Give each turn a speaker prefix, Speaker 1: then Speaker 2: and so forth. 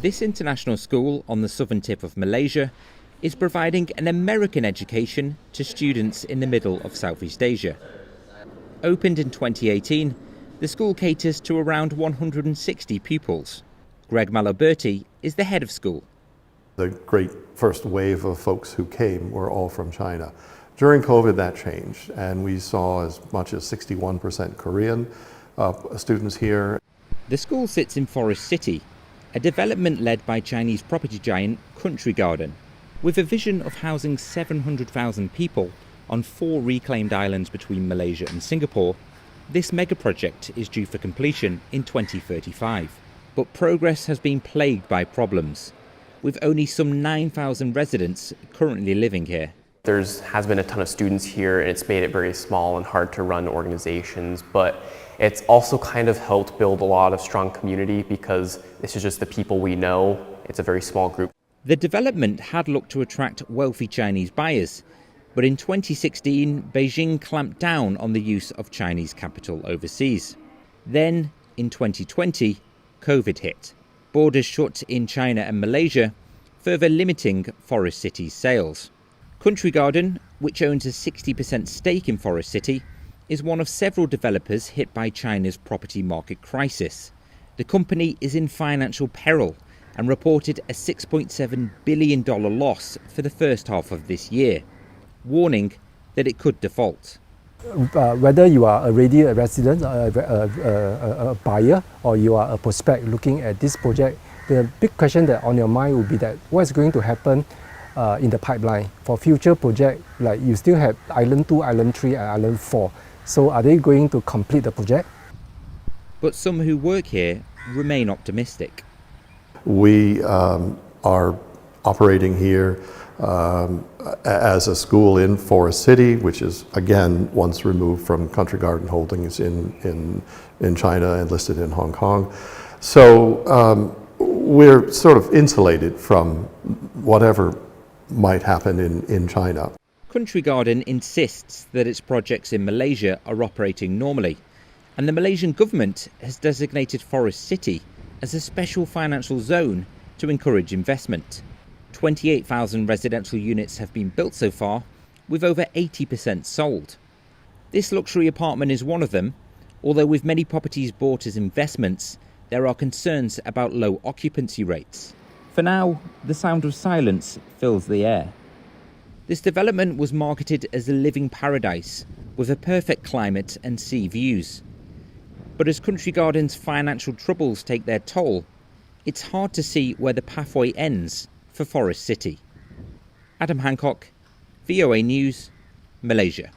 Speaker 1: This international school on the southern tip of Malaysia is providing an American education to students in the middle of Southeast Asia. Opened in 2018, the school caters to around 160 pupils. Greg Malaberti is the head of school.
Speaker 2: The great first wave of folks who came were all from China. During COVID, that changed, and we saw as much as 61% Korean students here.
Speaker 1: The school sits in Forest City, a development led by Chinese property giant Country Garden, with a vision of housing 700,000 people on 4 reclaimed islands between Malaysia and Singapore. This mega project is due for completion in 2035. But progress has been plagued by problems, with only some 9,000 residents currently living here.
Speaker 3: There has been a ton of students here, and it's made it very small and hard to run organizations, but it's also kind of helped build a lot of strong community because this is just the people we know. It's a very small group.
Speaker 1: The development had looked to attract wealthy Chinese buyers, but in 2016, Beijing clamped down on the use of Chinese capital overseas. Then, in 2020, COVID hit. Borders shut in China and Malaysia, further limiting Forest City's sales. Country Garden, which owns a 60% stake in Forest City, is one of several developers hit by China's property market crisis. The company is in financial peril and reported a $6.7 billion loss for the first half of this year, warning that it could default.
Speaker 4: Whether you are already a resident, a buyer, or you are a prospect looking at this project, the big question that on your mind will be that what is going to happen in the pipeline for future projects, like you still have Island 2, Island 3 and Island 4. So are they going to complete the project?
Speaker 1: But some who work here remain optimistic.
Speaker 2: We are operating here as a school in Forest City, which is again once removed from Country Garden Holdings in China and listed in Hong Kong. So we're sort of insulated from whatever might happen in China.
Speaker 1: Country Garden insists that its projects in Malaysia are operating normally, and the Malaysian government has designated Forest City as a special financial zone to encourage investment. 28,000 residential units have been built so far, with over 80% sold. This luxury apartment is one of them, although with many properties bought as investments, there are concerns about low occupancy rates. For now, the sound of silence fills the air. This development was marketed as a living paradise, with a perfect climate and sea views. But as Country Garden's financial troubles take their toll, it's hard to see where the pathway ends for Forest City. Adam Hancock, VOA News, Malaysia.